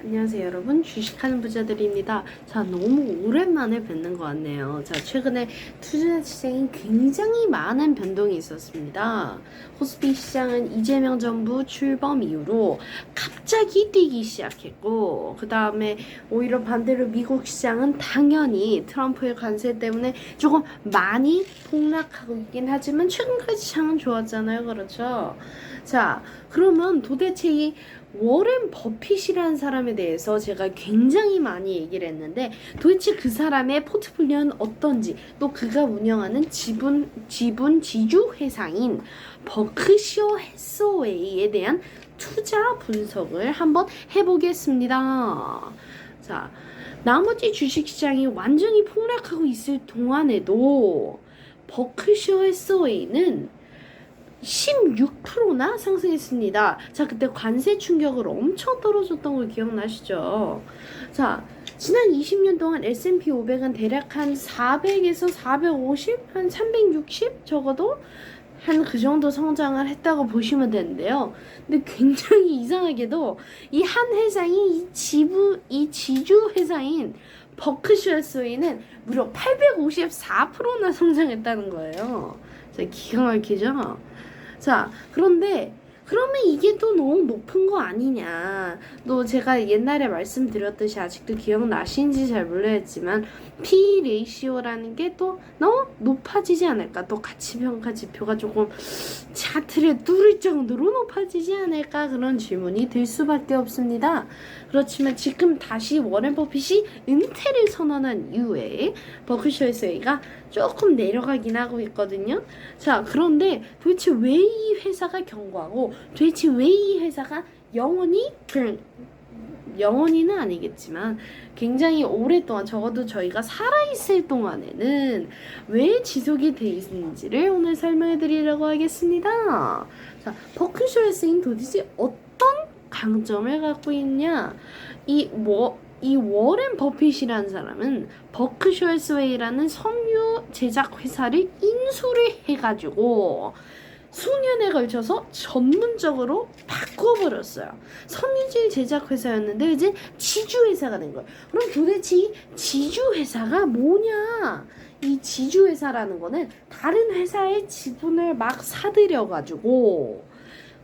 안녕하세요 여러분, 주식하는 부자들입니다. 자, 너무 오랜만에 뵙는 것 같네요. 자, 최근에 투자 시장이 굉장히 많은 변동이 있었습니다. 코스피 시장은 이재명 정부 출범 이후로 갑자기 뛰기 시작했고, 그 다음에 오히려 반대로 미국 시장은 당연히 트럼프의 관세 때문에 조금 많이 폭락하고 있긴 하지만 최근까지 시장은 좋았잖아요. 그렇죠? 자, 그러면 도대체 이 워렌 버핏이라는 사람에 대해서 제가 굉장히 많이 얘기를 했는데, 도대체 그 사람의 포트폴리오는 어떤지, 또 그가 운영하는 지분 지주 회사인 버크셔 해서웨이에 대한 투자 분석을 한번 해보겠습니다. 자, 나머지 주식시장이 완전히 폭락하고 있을 동안에도 버크셔 해서웨이는 16%나 상승했습니다. 자, 그때 관세 충격으로 엄청 떨어졌던 거 기억나시죠? 자, 지난 20년 동안 S&P 500은 대략 한 400에서 450, 한 360 적어도 한 그 정도 성장을 했다고 보시면 되는데요. 근데 굉장히 이상하게도 이 한 회사인 이 지주 회사인 버크셔스웨이는 무려 854%나 성장했다는 거예요. 자, 기가 막히죠? 자, 그런데 그러면 이게 또 너무 높은 거 아니냐. 또 제가 옛날에 말씀드렸듯이 아직도 기억나시는지 잘 모르겠지만 P 레이시오라는 게 또 너무 높아지지 않을까. 또 가치평가 지표가 조금 차트를 뚫을 정도로 높아지지 않을까, 그런 질문이 들 수밖에 없습니다. 그렇지만 지금 다시 워렌 버핏이 은퇴를 선언한 이후에 버크셔스웨이가 조금 내려가긴 하고 있거든요. 자, 그런데 도대체 왜 이 회사가 견고하고, 도대체 왜 이 회사가 영원히는 아니겠지만 굉장히 오랫동안, 적어도 저희가 살아있을 동안에는 왜 지속이 돼 있는지를 오늘 설명해 드리려고 하겠습니다. 자, 버크셔스웨이는 도대체 어떤 강점을 갖고 있냐? 이 워렌 버핏이라는 사람은 버크셔스웨이라는 섬유 제작 회사를 인수를 해가지고 수년에 걸쳐서 전문적으로 바꿔버렸어요. 섬유질 제작 회사였는데 이제 지주 회사가 된 거예요. 그럼 도대체 이 지주 회사가 뭐냐? 이 지주 회사라는 거는 다른 회사의 지분을 막 사들여가지고,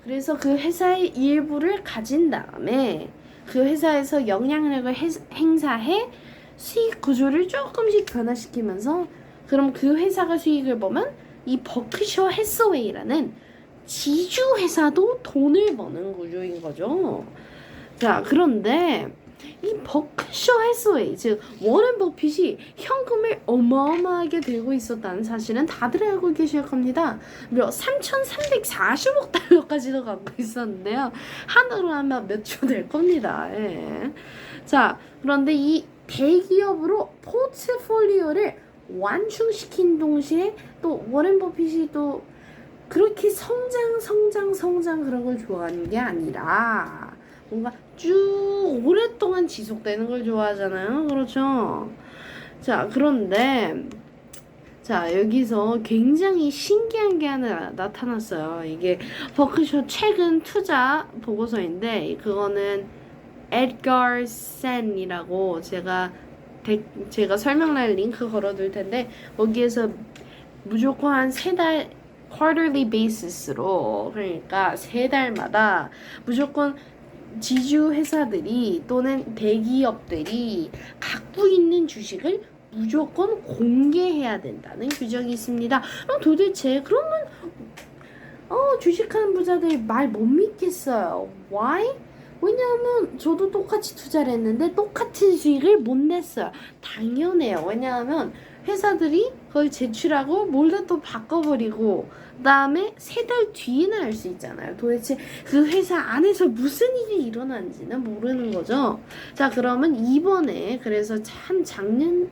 그래서 그 회사의 일부를 가진 다음에 그 회사에서 영향력을 행사해 수익 구조를 조금씩 변화시키면서, 그럼 그 회사가 수익을 보면 이 버크셔 해서웨이라는 지주 회사도 돈을 버는 구조인 거죠. 자, 그런데 이 버크셔 해서웨이, 즉 워렌 버핏이 현금을 어마어마하게 들고 있었다는 사실은 다들 알고 계실 겁니다. 무려 3,340억 달러까지도 갖고 있었는데요. 한으로 하면 몇 조 될 겁니다. 예. 자, 그런데 이 대기업으로 포트폴리오를 완충시킨 동시에 또 워렌 버핏이 또 그렇게 성장 그런 걸 좋아하는 게 아니라 뭔가 쭉 오랫동안 지속되는 걸 좋아하잖아요. 그렇죠? 자, 그런데 자, 여기서 굉장히 신기한 게 하나 나타났어요. 이게 버크셔 최근 투자 보고서인데, 그거는 에드거 센이라고 제가 설명란에 링크 걸어둘 텐데, 거기에서 무조건 한 3달 quarterly basis로, 그러니까 3달마다 무조건 지주 회사들이 또는 대기업들이 갖고 있는 주식을 무조건 공개해야 된다는 규정이 있습니다. 그럼 도대체 그러면 주식하는 부자들 말 못 믿겠어요. Why? 왜냐하면 저도 똑같이 투자를 했는데 똑같은 수익을 못 냈어요. 당연해요. 왜냐하면 회사들이 그걸 제출하고 몰래 또 바꿔버리고, 그 다음에 3달 뒤에나 알 수 있잖아요. 도대체 그 회사 안에서 무슨 일이 일어난지는 모르는 거죠. 자, 그러면 이번에, 그래서 참 작년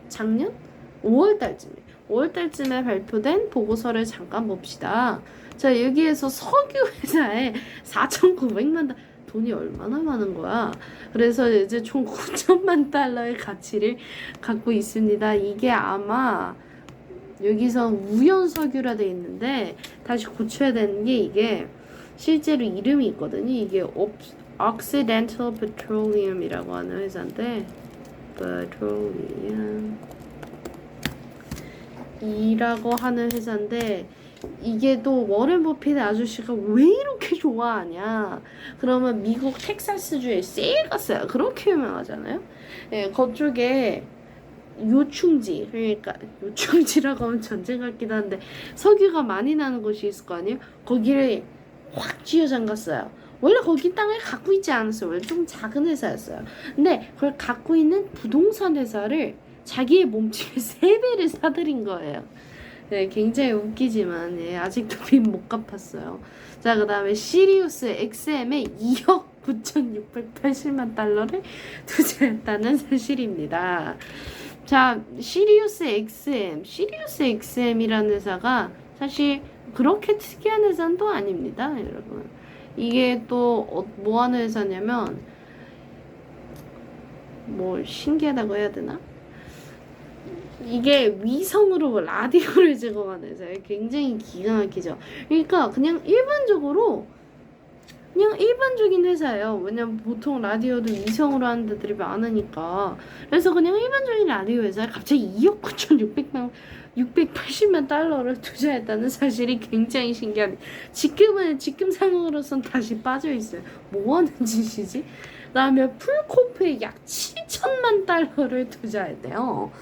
5월달쯤에 발표된 보고서를 잠깐 봅시다. 자, 여기에서 석유 회사에 4,900만 달, 돈이 얼마나 많은 거야. 그래서 이제 총 9천만 달러의 가치를 갖고 있습니다. 이게 아마 여기서 우연석유라 돼 있는데 다시 고쳐야 되는 게, 이게 실제로 이름이 있거든요. 이게 Occidental Petroleum이라고 하는 회사인데 Petroleum 이라고 하는 회사인데 이게 또 워렌 버핏 아저씨가 왜 이렇게 좋아하냐? 그러면 미국 텍사스주에 세일가스야 그렇게 유명하잖아요. 예, 그쪽에 요충지 그러니까 요충지라고 하면 전쟁 같기도 한데 석유가 많이 나는 곳이 있을 거 아니에요? 거기를 확 쥐어잠갔어요. 원래 거기 땅을 갖고 있지 않았어요. 원래 좀 작은 회사였어요. 근데 그걸 갖고 있는 부동산 회사를 자기의 몸집의 3배를 사들인 거예요. 네, 굉장히 웃기지만 예, 아직도 빚 못 갚았어요. 자, 그 다음에 시리우스 XM에 2억 9,680만 달러를 투자했다는 사실입니다. 자, 시리우스 XM이라는 회사가 사실 그렇게 특이한 회사는 또 아닙니다, 여러분. 이게 또 뭐 하는 회사냐면 뭐 신기하다고 해야 되나? 이게 위성으로 라디오를 제공하는 회사예요. 굉장히 기가 막히죠. 그러니까 그냥 일반적인 회사예요. 왜냐면 보통 라디오도 위성으로 하는 데들이 많으니까. 그래서 그냥 일반적인 라디오 회사에 갑자기 2억 9,680만 달러를 투자했다는 사실이 굉장히 신기한. 지금 상황으로선 다시 빠져 있어요. 뭐 하는 짓이지? 그다음에 풀코프에 약 7천만 달러를 투자했대요.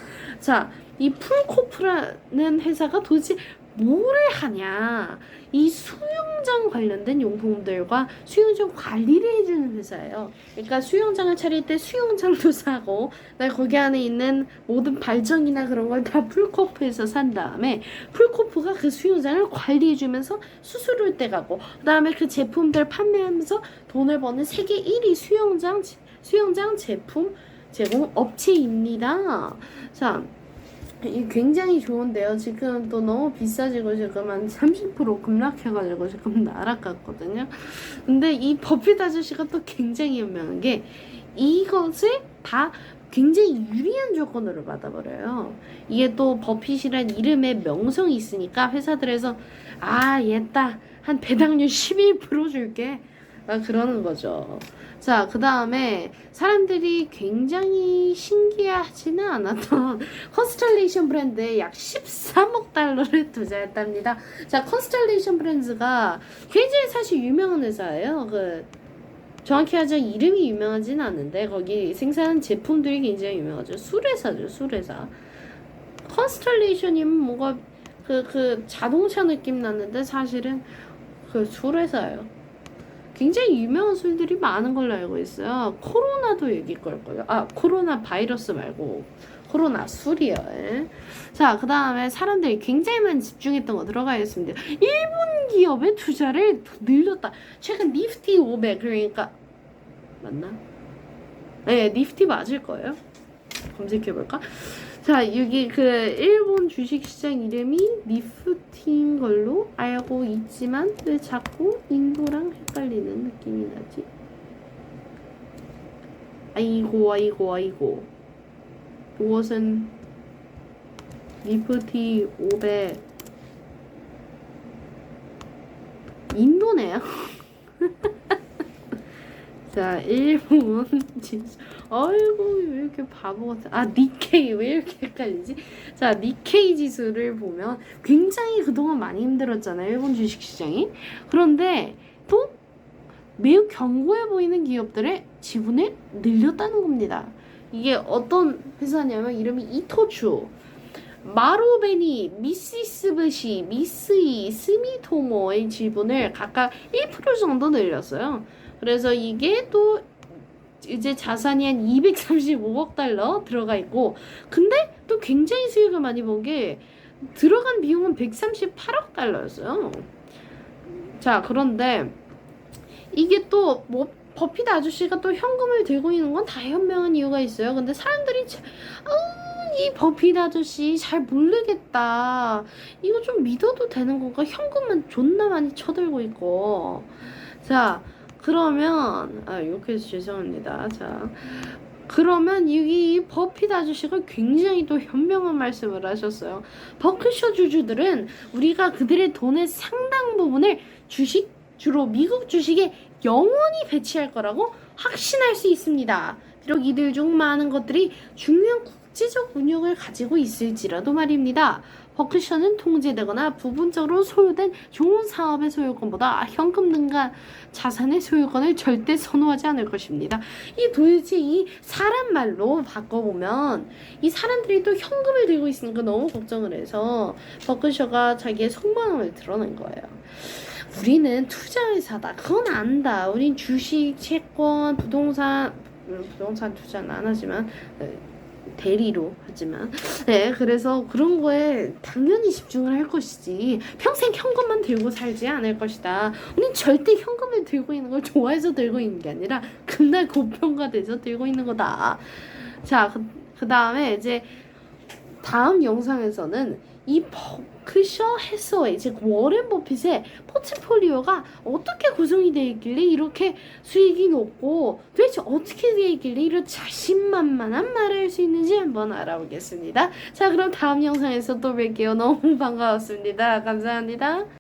자, 이 풀코프라는 회사가 도대체 뭐를 하냐? 이 수영장 관련된 용품들과 수영장 관리를 해주는 회사예요. 그러니까 수영장을 차릴 때 수영장도 사고, 거기 안에 있는 모든 발전이나 그런 걸 다 풀코프에서 산 다음에 풀코프가 그 수영장을 관리해주면서 수수료를 떼가고, 그 다음에 그 제품들 판매하면서 돈을 버는 세계 1위 수영장 제품 제공 업체입니다. 자. 이 굉장히 좋은데요. 지금 또 너무 비싸지고 지금 한 30% 급락해가지고 지금 날아갔거든요. 근데 이 버핏 아저씨가 또 굉장히 유명한 게 이것을 다 굉장히 유리한 조건으로 받아버려요. 이게 또 버핏이란 이름에 명성이 있으니까 회사들에서 얘다 한 배당률 11% 줄게 그러는 거죠. 자, 그 다음에 사람들이 굉장히 신기해하지는 않았던 컨스텔레이션 브랜드에 약 13억 달러를 투자했답니다. 자, 컨스텔레이션 브랜드가 굉장히 사실 유명한 회사예요. 정확히 하자면 이름이 유명하진 않은데 거기 생산한 제품들이 굉장히 유명하죠. 술회사죠, 술회사. 컨스텔레이션이면 뭔가 그 자동차 느낌 났는데 사실은 그 술회사예요. 굉장히 유명한 술들이 많은 걸로 알고 있어요. 코로나도 얘기일 거예요. 코로나 바이러스 말고 코로나 술이요. 예. 자, 그 다음에 사람들이 굉장히 많이 집중했던 거 들어가겠습니다. 일본 기업의 투자를 늘렸다. 최근 니프티 500 그러니까 맞나? 네, 니프티 맞을 거예요. 검색해볼까? 자, 여기 일본 주식시장 이름이 니프티인 걸로 알고 있지만 왜 자꾸 인도랑 헷갈리는 느낌이 나지? 아이고. 이것은 니프티 500 인도네요. 자, 일본 진짜 아이고 왜 이렇게 바보 같아. 니케이 왜 이렇게 헷갈리지? 자, 니케이 지수를 보면 굉장히 그동안 많이 힘들었잖아요, 일본 주식시장이. 그런데 또 매우 견고해 보이는 기업들의 지분을 늘렸다는 겁니다. 이게 어떤 회사냐면 이름이 이토추, 마루베니, 미시스부시, 미쓰이, 스미토모의 지분을 각각 1% 정도 늘렸어요. 그래서 이게 또 이제 자산이 한 235억 달러 들어가 있고, 근데 또 굉장히 수익을 많이 본 게 들어간 비용은 138억 달러였어요. 자, 그런데 이게 또 뭐 버핏 아저씨가 또 현금을 들고 있는 건 다 현명한 이유가 있어요. 근데 사람들이 이 버핏 아저씨 잘 모르겠다. 이거 좀 믿어도 되는 건가? 현금은 존나 많이 쳐들고 있고. 자, 그러면 욕해서 죄송합니다. 자, 그러면 이 버핏 아저씨가 굉장히 또 현명한 말씀을 하셨어요. 버크셔 주주들은 우리가 그들의 돈의 상당 부분을 주로 미국 주식에 영원히 배치할 거라고 확신할 수 있습니다. 비록 이들 중 많은 것들이 중요한 국제적 운용을 가지고 있을지라도 말입니다. 버크셔는 통제되거나 부분적으로 소유된 좋은 사업의 소유권보다 현금 등과 자산의 소유권을 절대 선호하지 않을 것입니다. 이 도대체 이 사람 말로 바꿔보면 이 사람들이 또 현금을 들고 있으니까 너무 걱정을 해서 버크셔가 자기의 속마음을 드러낸 거예요. 우리는 투자회사다. 그건 안다. 우린 주식, 채권, 부동산 투자는 안 하지만 대리로 하지만 그래서 그런 거에 당연히 집중을 할 것이지 평생 현금만 들고 살지 않을 것이다. 우린 절대 현금을 들고 있는 걸 좋아해서 들고 있는 게 아니라 금날 고평가돼서 들고 있는 거다. 자, 그 다음에 이제 다음 영상에서는 이 버크셔 해서웨이 즉 워렌 버핏의 포트폴리오가 어떻게 구성이 되어 있길래 이렇게 수익이 높고 도대체 어떻게 되어 있길래 이런 자신만만한 말을 할 수 있는지 한번 알아보겠습니다. 자, 그럼 다음 영상에서 또 뵐게요. 너무 반가웠습니다. 감사합니다.